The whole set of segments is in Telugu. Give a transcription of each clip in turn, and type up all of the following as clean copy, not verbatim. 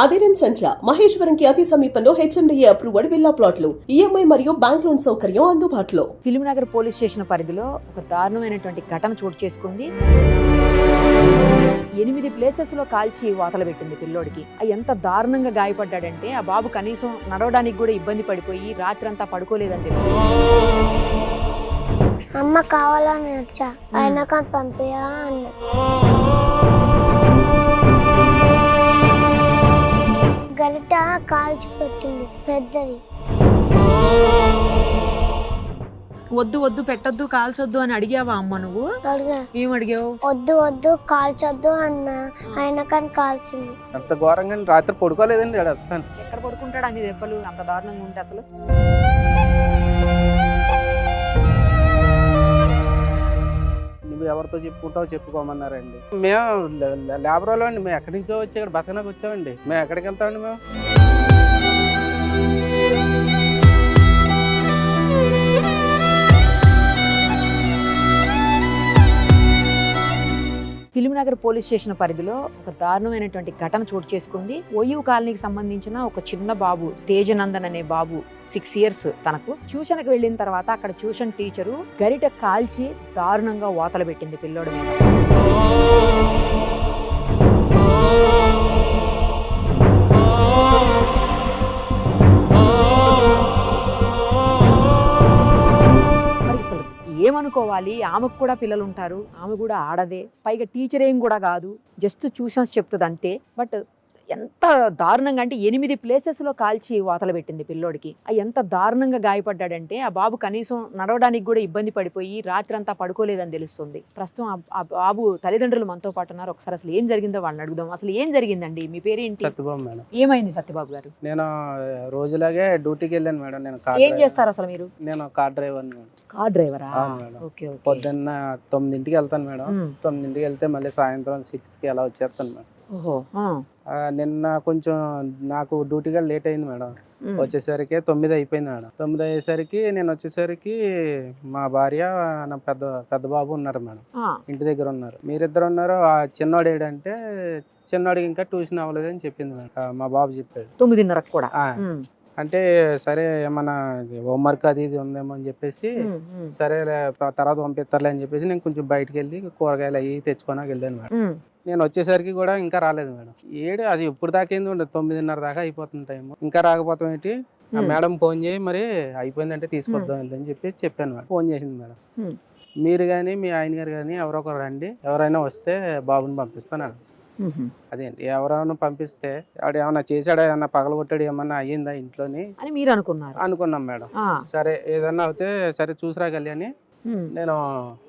అదిరన్ సంచ మహేశ్వరం కి అతి సమీపంలో హెచ్ఎండిఏ అప్రూవ్డ్ విల్లా ప్లాట్లు ఈఎంఐ మరియు బ్యాంక్ లోన్ సౌకర్యం అందుబాటులో. ఫిలింనగర్ పోలీస్ స్టేషన్ పరిధిలో ఒక దారుణమైనటువంటి ఘటన చోటు చేసుకుంది. 8 ప్లేసెస్ లో కాల్చి వాతలు పెట్టింది పిల్లోడికి. ఎంత దారుణంగా గాయపడ్డాడంటే ఆ బాబు కనీసం నడవడానికి కూడా ఇబ్బంది పడిపోయి రాత్రంతా పడుకోలేదని తెలుసు. అమ్మ కావాలని వచ్చా అయినా కానీ పంపేయా అన్న. గరిట కాల్చి పెట్టింది పెద్దది. వద్దు వద్దు పెట్టొద్దు కాల్చొద్దు అని అడిగావా అమ్మ నువ్వు? ఏం అడిగావు? వద్దు వద్దు కాల్చొద్దు అన్న అయినా కానీ కాల్చింది. అంత ఘోరంగా రాత్రి పడుకోలేదండి అసలు. ఎక్కడ పడుకుంటాడు అన్ని దెబ్బలు అంత దారుణంగా ఉంటే అసలు? నువ్వు ఎవరితో చెప్పుకుంటావు చెప్పుకోమన్నారండి. మేము లేబర్ వాళ్ళు అండి, మేము ఎక్కడి నుంచో వచ్చి ఇక్కడ బతకడానికి వచ్చామండి. మేము ఎక్కడికి వెళ్తామండి? మేము ఫిలింనగర్ పోలీస్ స్టేషన్ పరిధిలో ఒక దారుణమైనటువంటి ఘటన చోటు చేసుకుంది. ఓయూ కాలనీకి సంబంధించిన ఒక చిన్న బాబు తేజనందన్ అనే బాబు 6 years తనకు ట్యూషన్కి వెళ్ళిన తర్వాత అక్కడ ట్యూషన్ టీచరు గరిట కాల్చి దారుణంగా వాతలు పెట్టింది పిల్లోడి మీద. ఏమనుకోవాలి, ఆమెకు కూడా పిల్లలు ఉంటారు, ఆమె కూడా ఆడదే, పైగా టీచర్ ఏం కూడా కాదు, జస్ట్ ట్యూషన్స్ చెప్తుంది అంతే. బట్ ఎంత దారుణంగా అంటే 8 ప్లేసెస్ లో కాల్చి వాతలు పెట్టింది పిల్లోడికి. ఎంత దారుణంగా గాయపడ్డాడంటే ఆ బాబు కనీసం నడవడానికి కూడా ఇబ్బంది పడిపోయి రాత్రంతా పడుకోలేదని తెలుస్తుంది. ప్రస్తుతం ఆ బాబు తల్లిదండ్రులు మనతో పాటు ఉన్నారు. ఒకసారి అసలు ఏం జరిగిందో వాళ్ళని అడుగుదాం. అసలు ఏం జరిగిందండి? మీ పేరేంటి? సత్యబాబు మేడం. ఏమైంది సత్యబాబు గారు? నేను రోజులాగే డ్యూటీకి వెళ్ళాను మేడం. నేను ఏం చేస్తారు అసలు మీరు? నేను కార్ డ్రైవర్. కార్ డ్రైవరా? పొద్దున్న 9ంటికి వెళ్తాను మేడం. 9ంటికి వెళ్తే మళ్ళీ సాయంత్రం 6కి అలా వచ్చేస్తాను మేడం. నిన్న కొంచెం నాకు డ్యూటీగా లేట్ అయింది మేడం. వచ్చేసరికి 9 అయిపోయింది మేడం. 9 అయ్యేసరికి నేను వచ్చేసరికి మా భార్య నా పెద్ద బాబు ఉన్నారు మేడం. ఇంటి దగ్గర ఉన్నారు. మీరిద్దరు ఉన్నారు. ఆ చిన్నోడు ఏడంటే చిన్నోడికి ఇంకా ట్యూషన్ అవ్వలేదని చెప్పింది మేడం. మా బాబు చెప్పాడు 9:30 కూడా. అంటే సరే ఏమన్నా హోంవర్క్ అది ఇది ఉందేమో అని చెప్పేసి సరే తర్వాత పంపిస్తారులే అని చెప్పేసి నేను కొంచెం బయటకు వెళ్ళి కూరగాయలు అవి తెచ్చుకోడానికి వెళ్ళాను మేడం. నేను వచ్చేసరికి కూడా ఇంకా రాలేదు మేడం. అది ఇప్పుడు దాకా ఏంది ఉండదు, 9:30 దాకా అయిపోతుంది టైం. ఇంకా రాకపోతాం ఏంటి, మేడం ఫోన్ చేయి మరి అయిపోయిందంటే తీసుకొద్దాం అని చెప్పేసి చెప్పాను మేడం. ఫోన్ చేసింది మేడం. మీరు కానీ మీ ఆయన గారు కానీ ఎవరో ఒకరు రండి, ఎవరైనా వస్తే బాబుని పంపిస్తాను. అదేంటి ఎవరైనా పంపిస్తే వాడు ఏమన్నా చేశాడా, ఏమన్నా పగలగొట్టాడు, ఏమన్నా అయ్యిందా ఇంట్లోని అని మీరు అనుకున్నాం మేడం. సరే ఏదన్నా అవుతే సరే చూసిరాగలి అని నేను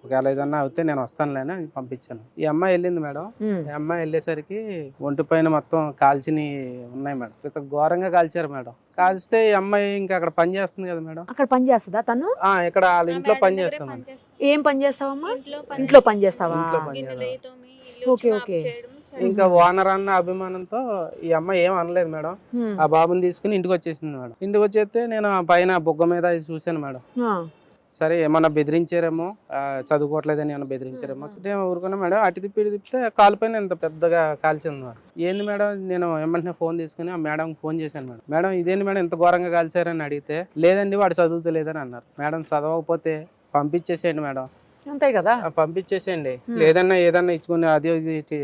ఒకవేళ ఏదన్నా అవుతే నేను వస్తానులే అని పంపించాను. ఈ అమ్మాయి వెళ్ళింది మేడం. ఈ అమ్మాయి వెళ్ళేసరికి ఒంటి పైన మొత్తం కాల్చిని ఉన్నాయి మేడం. ఇంత ఘోరంగా కాల్చారు మేడం. కాల్స్తే ఈ అమ్మాయి ఇంకా అక్కడ పని చేస్తుంది కదా మేడం. అక్కడ పని చేస్తుందా తను? ఇక్కడ వాళ్ళ ఇంట్లో పని చేస్తాం. ఏం పని చేస్తావమ్మా? ఇంట్లో పని చేస్తావా? Okay okay. ఇంకా ఓనర్ అన్న అభిమానంతో ఈ అమ్మాయి ఏం అనలేదు మేడం. ఆ బాబుని తీసుకుని ఇంటికి వచ్చేసింది మేడం. ఇంటికి వచ్చేస్తే నేను పైన బొగ్గ మీద చూశాను మేడం. సరే ఏమన్నా బెదిరించారేమో, చదువుకోవట్లేదని ఏమన్నా బెదిరించారేమో ఊరుకున్నా మేడం. అటు తిప్పితే కాలు పైన ఇంత పెద్దగా కాల్చింది మేడం. ఏంది మేడం, నేను వెంటనే ఫోన్ తీసుకుని ఆ మేడం ఫోన్ చేశాను మేడం. మేడం ఇదేంటి మేడం ఇంత ఘోరంగా కాల్చారని అడిగితే, లేదండి వాడు చదువుతలేదని అన్నారు. మేడం చదవకపోతే పంపించేసేయండి మేడం. అంతే కదా, పంపించేసేయండి. లేదన్నా ఏదన్నా ఇచ్చుకుని అది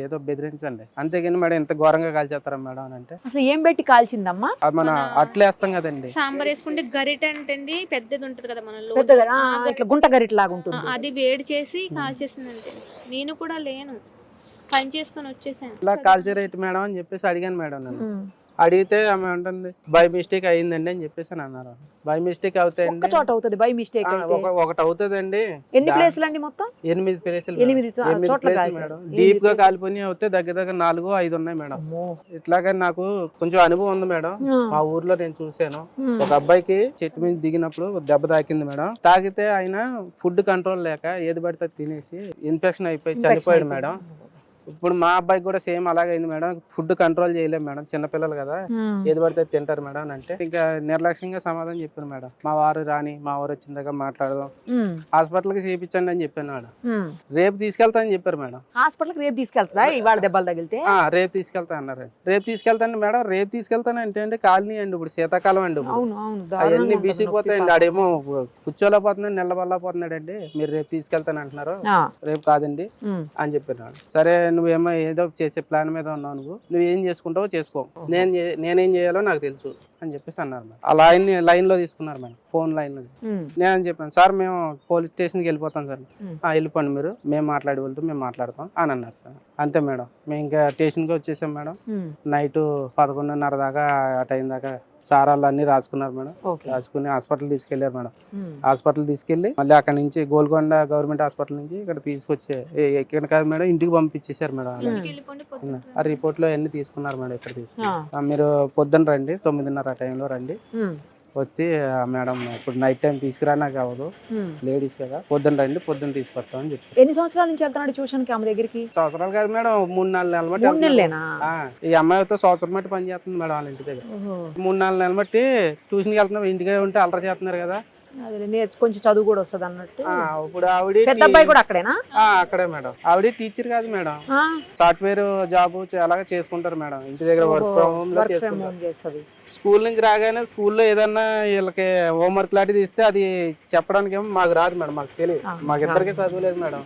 ఏదో బెదిరించండి, అంతేగాని మేడం ఎంత ఘోరంగా కాల్చేస్తారా మేడం అని అంటే. అసలు ఏం పెట్టి కాల్చిందమ్మా? మన అట్లేస్తాం కదండి, సాంబార్ వేసుకుంటే గరిట అంటే పెద్దది ఉంటది కదా మనలో, ఇట్లా గుంట గరిట లాగా ఉంటుంది, అది వేడి చేసి కాల్చేసిందంటే. నేను కూడా లేను, పని చేసుకుని వచ్చేసాను. ఇలా కాల్చరేట్ మేడం అని చెప్పేసి అడిగాను మేడం. నేను అడిగితే ఆమె ఉంటుంది బై మిస్టేక్ అయ్యిందండి అని చెప్పేసి అన్నారు. బై మిస్టేక్ అవుతాయండి, చోట అవుతుంది బై మిస్టేక్. ఒకటి అవుతుందండి. ఎన్ని ప్లేసులు అండి మొత్తం? 8 ప్లేసులు. 8 ప్లేసులు మేడం. డీప్ గా కాలిపోయి అవుతే దగ్గర 4-5 ఉన్నాయి మేడం. ఇట్లాగా నాకు కొంచెం అనుభవం ఉంది మేడం. మా ఊర్లో నేను చూసాను, ఒక అబ్బాయికి చెట్టు మీద దిగినప్పుడు దెబ్బ తాకింది మేడం. తాకితే ఆయన ఫుడ్ కంట్రోల్ లేక ఏది పడితే తినేసి ఇన్ఫెక్షన్ అయిపోయి చనిపోయాడు మేడం. ఇప్పుడు మా అబ్బాయికి కూడా సేమ్ అలాగే అయింది మేడం. ఫుడ్ కంట్రోల్ చేయలేము మేడం, చిన్నపిల్లలు కదా, ఏది పడితే అది తింటారు మేడం అని అంటే ఇంకా నిర్లక్ష్యంగా సమాధానం చెప్పాను మేడం. మా వారు రాని, మా వారు వచ్చిన దగ్గర మాట్లాడదాం, హాస్పిటల్కి చేయించండి అని చెప్పాను మేడం. రేపు తీసుకెళ్తా అని చెప్పారు మేడం. హాస్పిటల్కి రేపు తీసుకెళ్తుందా ఇవాళ దెబ్బలు తగిలితే? రేపు తీసుకెళ్తా అన్నారు. రేపు తీసుకెళ్తాను మేడం. రేపు తీసుకెళ్తాను అంటే కాలనీ అండి, ఇప్పుడు శీతాకాలం అండి, అవన్నీ బీసిపోతాయండి. ఆడేమో కూర్చోలేకపోతున్నాడు, నిలబడలేకపోతున్నాడు అండి. మీరు రేపు తీసుకెళ్తాను అంటున్నారు, రేపు కాదండి అని చెప్పాను. సరే నువ్వేమో ఏదో చేసే ప్లాన్ మీద ఉన్నావు, నువ్వు ఏం చేసుకుంటావో చేసుకో, నేనేం చేయాలో నాకు తెలుసు అని చెప్పేసి అన్నారు మేడం. ఆ లైన్ లో తీసుకున్నారు మేడం, ఫోన్ లైన్ లో. నేను చెప్పాను, సార్ మేము పోలీస్ స్టేషన్కి వెళ్ళిపోతాం సార్. వెళ్ళిపోండి మీరు, మేము మేము మాట్లాడతాం అని అన్నారు సార్. అంతే మేడం, మేము ఇంకా స్టేషన్కి వచ్చేసాం మేడం. నైట్ 11:30 దాకా ఆ టైం దాకా సార్ వాళ్ళు అన్ని రాసుకున్నారు మేడం. రాసుకుని హాస్పిటల్ తీసుకెళ్లారు మేడం. హాస్పిటల్ తీసుకెళ్లి మళ్ళీ అక్కడ నుంచి గోల్కొండ గవర్నమెంట్ హాస్పిటల్ నుంచి ఇక్కడ తీసుకొచ్చే ఇక్కడ కాదు మేడం, ఇంటికి పంపించేశారు మేడం. ఆ రిపోర్ట్ లో అన్ని తీసుకున్నారు మేడం. ఇక్కడ తీసుకున్నారు. మీరు పొద్దున్న రండి, 9:30 ఆ టైంలో రండి, వచ్చి మేడం ఇప్పుడు నైట్ టైం తీసుకురా, నాకు అవ్వదు, లేడీస్ కదా, పొద్దున్న రండి, పొద్దున్న తీసుకొస్తామని చెప్పి. ఎన్ని సంవత్సరాల నుంచి వెళ్తున్నాడు ట్యూషన్ కి ఆమె దగ్గరికి? సంవత్సరాలు కాదు మేడం, 3-4 నెలల బట్టి. ఈ అమ్మాయితో సంవత్సరం బట్టి పని చేస్తుంది మేడం వాళ్ళ ఇంటి దగ్గర. 3-4 నెలల బట్టి ట్యూషన్కి వెళ్తున్నాం. ఇంటికి ఉంటే అల్లరి చేస్తున్నారు కదా, కొంచెం చదువు కూడా వస్తుంది అన్నట్టు. ఇప్పుడు ఆవిడ పెద్ద అబ్బాయి కూడా అక్కడేనా? అక్కడే మేడం. ఆవిడ టీచర్ కాదు మేడం, సాఫ్ట్వేర్ జాబ్ అలాగే చేసుకుంటారు మేడం. ఇంటి దగ్గర వర్క్ ఫ్రమ్ హోమ్ చేస్తుంది. స్కూల్ నుంచి రాగానే స్కూల్లో ఏదన్నా వీళ్ళకి హోంవర్క్ లాంటిది ఇస్తే అది చెప్పడానికి ఏమో మాకు రాదు మేడం, మాకు తెలియదు. మాకు ఇద్దరికి చదువులేదు మేడం.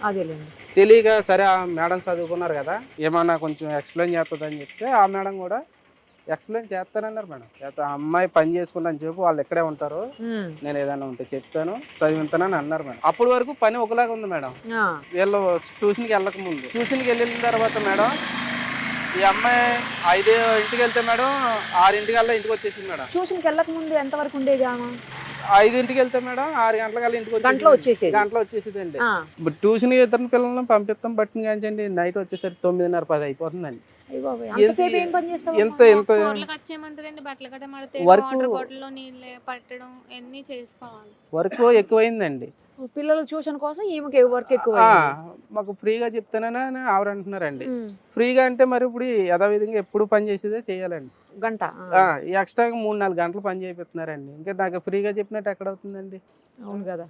తెలియక సరే ఆ మేడం చదువుకున్నారు కదా, ఏమన్నా కొంచెం ఎక్స్ప్లెయిన్ చేస్తుంది అని చెప్తే ఆ మేడం కూడా ఎక్స్ప్లెయిన్ చేస్తానన్నారు మేడం. అమ్మాయి పని చేసుకుంటాను చెప్పి వాళ్ళు ఎక్కడే ఉంటారు, నేను ఏదైనా ఉంటే చెప్తాను, చదివిస్తానని అన్నారు మేడం. అప్పటి వరకు పని ఒకలాగా ఉంది మేడం. వీళ్ళు ట్యూషన్కి వెళ్ళక ముందు, ట్యూషన్కి వెళ్ళిన తర్వాత మేడం ఈ అమ్మాయి 5 వెళ్తే మేడం 6 ఇంటికి వచ్చేసింది మేడం. ట్యూషన్కి వెళ్ళక ముందు ఎంత వరకు ఉండేది? 5 వెళ్తే మేడం 6 గంటలకల్లా ఇంటికి గంటలో వచ్చేసేది అండి. ట్యూషన్ ఇద్దరు పిల్లలను పంపిస్తాం బట్టి కాంచండి, నైట్ వచ్చేసరికి 9:30-10 అయిపోతుందండి. వర్క్ ఎక్కువైందండి. పిల్లల ట్యూషన్ కోసం ఈమెకి వర్క్ ఎక్కువ. మాకు ఫ్రీగా చెప్తానని ఆవిడ అంటున్నారండి. ఫ్రీగా అంటే మరి ఇప్పుడు యథావిధంగా ఎప్పుడు పని చేసేదే చేయాలండి. గంట ఎక్స్ట్రా 3-4 గంటలు పని చేపిస్తున్నారండి. ఇంకా నాకు ఫ్రీగా చెప్పినట్టు ఎక్కడ అవుతుందండి? అవును కదా.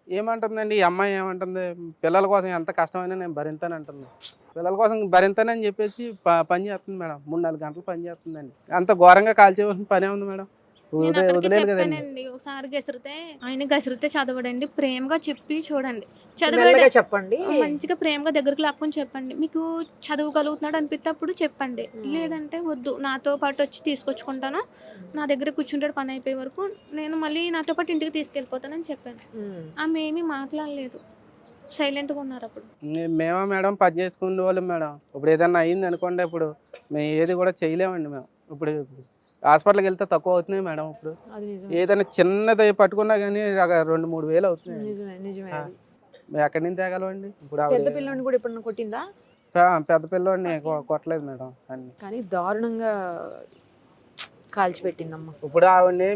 ఏమంటుందండి ఈ అమ్మాయి, ఏమంటుంది, పిల్లల కోసం ఎంత కష్టమైనా నేను భరింతానంటుంది. పిల్లల కోసం భరింతానని చెప్పేసి పని చేస్తుంది మేడం. 3-4 గంటలు పని చేస్తుందండి. అంత ఘోరంగా కాల్చేవలసిన పనే ఉంది మేడం. ఒకసారి గసిరితే చదవడండి, ప్రేమగా చెప్పి చూడండి, చెప్పండి, మంచిగా ప్రేమగా దగ్గరకు లాక్కుని చెప్పండి. మీకు చదవగలుగుతున్నాడు అనిపిస్తే అప్పుడు చెప్పండి, లేదంటే వద్దు, నాతో పాటు వచ్చి తీసుకొచ్చుకుంటాను, నా దగ్గర కూర్చుంటాడు పని అయిపోయే వరకు, నేను మళ్ళీ నాతో పాటు ఇంటికి తీసుకెళ్ళిపోతానని చెప్పాను. ఆమె ఏమీ మాట్లాడలేదు, సైలెంట్గా ఉన్నారు. అప్పుడు మేమా మేడం పని చేసుకునే వాళ్ళం మేడం. ఇప్పుడు ఏదన్నా అయింది అనుకోండి, ఇప్పుడు మేము ఏది కూడా చేయలేమండి. మేము ఇప్పుడు హాస్పిటల్కి వెళ్తే తక్కువ అవుతున్నాయి మేడం. ఇప్పుడు ఏదైనా చిన్నది పట్టుకున్నా కానీ 2-3 వేలు అవుతున్నాయి. మేము ఎక్కడి నుంచి తేగలమండి? ఇప్పుడు పెద్ద పిల్లని కూడా ఇప్పుడు కొట్టిందా? పెద్ద పిల్లోడిని కొట్టలేదు మేడం, కానీ దారుణంగా కాల్చిపెట్టిందమ్మా. ఇప్పుడు ఆవిడని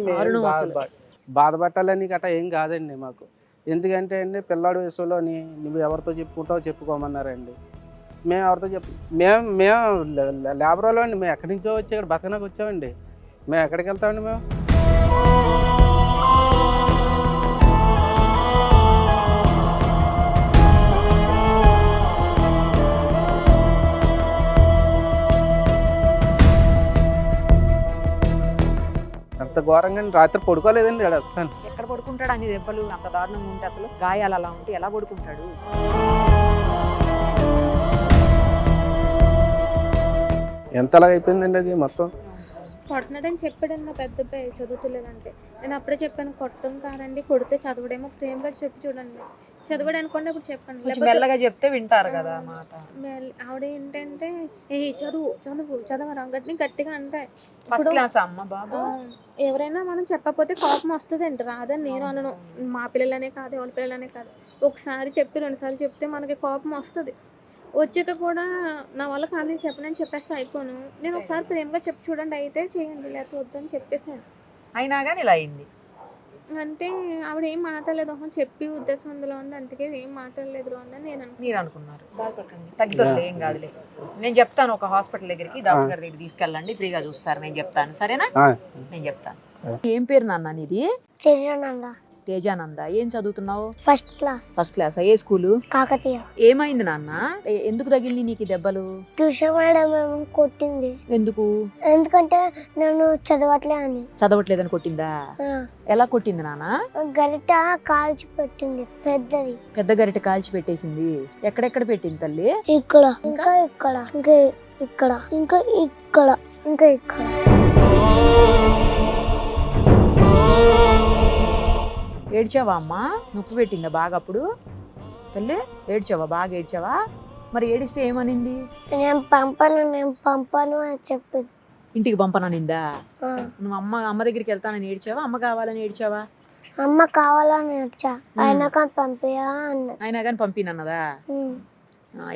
బాధపట్టాలని గట్రా ఏం కాదండి మాకు. ఎందుకంటే అండి పిల్లాడి వయసులోని నువ్వు ఎవరితో చెప్పుకుంటావో చెప్పుకోమన్నారండి. మేము ఎవరితో మేము లేబర్లో అండి, మేము ఎక్కడి నుంచో వచ్చి ఇక్కడ బతకడానికి వచ్చామండి. మేము ఎక్కడికి వెళ్తామండి? మేము అంత ఘోరంగా రాత్రి పడుకోలేదండి అసలు. ఎక్కడ పడుకుంటాడు? అన్ని దెబ్బలు అంత దారుణంగా ఉంటే, అసలు గాయాలు అలా ఉంటే ఎలా పడుకుంటాడు? ఎంతలాగా అయిపోయిందండి అది మొత్తం. కొడుతున్నాడని చెప్పాడు మా పెద్ద అబ్బాయి, చదువుతులేదంటే. నేను అప్పుడే చెప్పాను, కొట్టం కాదండి, కొడితే చదవడేమో, ప్రేమగా చెప్పి చూడండి, చదవడం అనుకోండి అప్పుడు చెప్పండి, మెల్లగా చెప్తే వింటారు కదా మాట. ఆవిడ ఏంటంటే చదవరా గట్టిగా అంటే, ఎవరైనా మనం చెప్పకపోతే కోపం వస్తుంది అండి, రాదని నేను అనను. మా పిల్లలనే కాదు, ఎవరి పిల్లలనే కాదు, ఒకసారి చెప్పి 2 సార్లు చెప్తే మనకి కోపం వస్తుంది. వచ్చాక కూడా నా వల్ల కాదని చెప్పనని చెప్పేస్తే అయిపోను. నేను ఒకసారి ప్రేమగా చెప్పి చూడండి, అయితే చేయండి, లేకపోతే వద్దని చెప్పేసాను. అయినా కానీ ఇలా అయింది. అంటే ఆవిడ ఏం మాట్లాడలేదు, చెప్పి ఉద్దేశం అందులో ఉంది, అందుకే ఏం మాట్లాడలేదు అని నేను అనుకున్నాను. మీరు అనుకున్నారు, బాధపడకండి, తగ్గుతుంది, ఏం కాదులే. నేను చెప్తాను, ఒక హాస్పిటల్ దగ్గరికి డాక్టర్ గారి దగ్గరికి తీసుకెళ్ళండి, ఫ్రీగా చూస్తారు, నేను చెప్తాను, సరేనా? నేను చెప్తాను. ఏం పేరు నాన్న నీది? తిరునంద. తేజానంద. ఏం చదువుతున్నావు? First class. First class. ఏ స్కూలు? కాకతీయ. ఏమైంది నాన్న? ఎందుకు తగిలి నీకు దెబ్బలు? ట్యూషన్ మేడం ఏమో కొట్టింది. ఎందుకు? ఎందుకంటే నేను చదవట్లే అని. చదవట్లేదని కొట్టిందా? ఎలా కొట్టింది నాన్న? గరిట కాల్చి పెట్టింది, పెద్దది. పెద్ద గరిట కాల్చి పెట్టేసింది. ఎక్కడెక్కడ పెట్టింది తల్లి? ఇక్కడ, ఇంకా ఇక్కడ, ఇంకా ఇక్కడ, ఇంకా ఇక్కడ, ఇంకా ఇక్కడ. ఏడ్చావా అమ్మా? నొప్పి పెట్టిందా బాగా అప్పుడు తల్లి? ఏడ్చావా? బాగా ఏడ్చావా? మరి ఏడిస్తే ఏమనింది? నేను పంపను అని చెప్పింది. ఇంటికి పంపననిందా? నువ్వు అమ్మ దగ్గరికి వెళ్తానని ఏడ్చావా? అమ్మ కావాలని ఏడ్చావా? అమ్మ కావాలని ఏడ్చా, అయినా కానీ పంపియా అన్నది. అయినా కానీ పంపినన్నదా?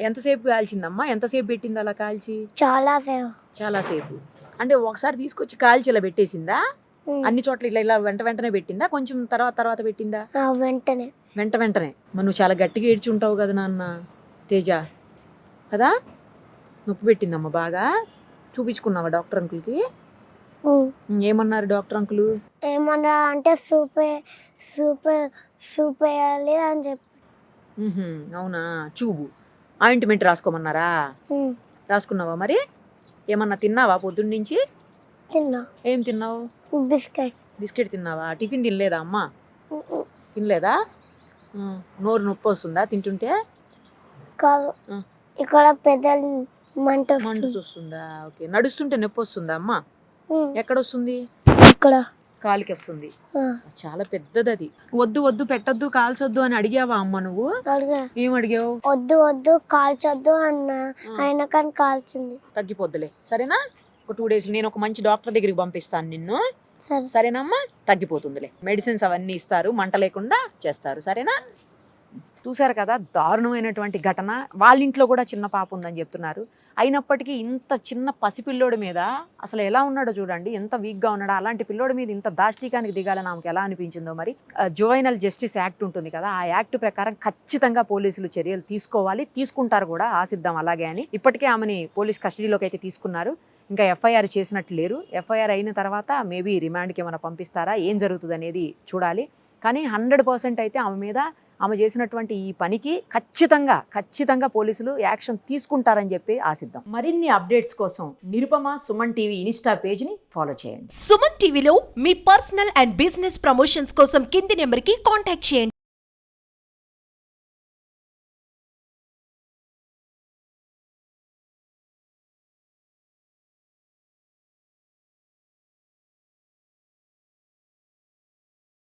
ఎంతసేపు కాల్చిందమ్మా? ఎంతసేపు పెట్టింది అలా కాల్చి? చాలాసేపు. అంటే ఒకసారి తీసుకొచ్చి కాల్చి ఇలా పెట్టేసిందా? అన్ని చోట్ల ఇలా వెంటనే పెట్టిందా? కొంచెం తర్వాత పెట్టిందా? వెంటనే. మరి నువ్వు చాలా గట్టిగా ఏడ్చి ఉంటావు కదా నాన్న తేజ, కదా? నొప్పి పెట్టిందమ్మా బాగా. చూపించుకున్నావా డాక్టర్ అంకుల్కి? ఏమన్నారు డాక్టర్ అంకుల్? ఏమన్నా అంటే సూప్ వేయాలి అని చెప్పి. అవునా? చూపు ఆయింట్మెంట్ రాసుకోమన్నారా? రాసుకున్నావా? మరి ఏమన్నా తిన్నావా పొద్దున్న నుంచి? తిన్నా. ఏం తిన్నావు? బిస్కెట్ తిన్నావా? టిఫిన్ తినలేదా అమ్మా? తినలేదా? నోరు నొప్పి వస్తుందా తింటుంటే? ఇక్కడ పెద్దలు మంట వస్తుందా? ఓకే. నడుస్తుంటే నొప్పి వస్తుందా అమ్మా? ఎక్కడ వస్తుంది? ఇక్కడ కాలికి వస్తుంది. చాలా పెద్దది అది. వద్దు పెట్టొద్దు, కాల్చొద్దు అని అడిగావా అమ్మ నువ్వు? ఏం అడిగావు? వద్దు కాల్చొద్దు అన్న, అయినా కానీ కాల్చింది. తగ్గిపోద్దులే, సరేనా? ఒక 2 days నేను ఒక మంచి డాక్టర్ దగ్గరికి పంపిస్తాను నిన్ను, సరే. సరేనమ్మా? తగ్గిపోతుందిలే. మెడిసిన్స్ అవన్నీ ఇస్తారు, మంట లేకుండా చేస్తారు, సరేనా? చూసారు కదా, దారుణమైనటువంటి ఘటన. వాళ్ళ ఇంట్లో కూడా చిన్న పాప ఉందని చెప్తున్నారు. అయినప్పటికీ ఇంత చిన్న పసిపిల్లోడి మీద అసలు ఎలా ఉన్నాడో చూడండి, ఎంత వీక్గా ఉన్నాడో. అలాంటి పిల్లోడి మీద ఇంత దాష్టికానికి దిగాలని ఆమెకు ఎలా అనిపించిందో మరి. జువైనల్ జస్టిస్ యాక్ట్ ఉంటుంది కదా, ఆ యాక్ట్ ప్రకారం ఖచ్చితంగా పోలీసులు చర్యలు తీసుకోవాలి, తీసుకుంటారు కూడా, ఆశిద్దాం అలాగే అని. ఇప్పటికే ఆమెని పోలీస్ కస్టడీలోకి అయితే తీసుకున్నారు. ఇంకా ఎఫ్ఐఆర్ చేసినట్లు లేరు. ఎఫ్ఐఆర్ అయిన తర్వాత మేబీ రిమాండ్కి ఏమైనా పంపిస్తారా, ఏం జరుగుతుంది అనేది చూడాలి. కానీ 100% అయితే ఆమె మీద, ఆమె చేసినటువంటి ఈ పనికి ఖచ్చితంగా పోలీసులు యాక్షన్ తీసుకుంటారని చెప్పి ఆశిద్దాం. మరిన్ని అప్డేట్స్ కోసం నిరుపమ సుమన్ టీవీ ఇన్స్టా పేజ్ని ఫాలో చేయండి. సుమన్ టీవీలో మీ పర్సనల్ అండ్ బిజినెస్ ప్రమోషన్స్ కోసం కింది నెంబర్కి కాంటాక్ట్ చేయండి.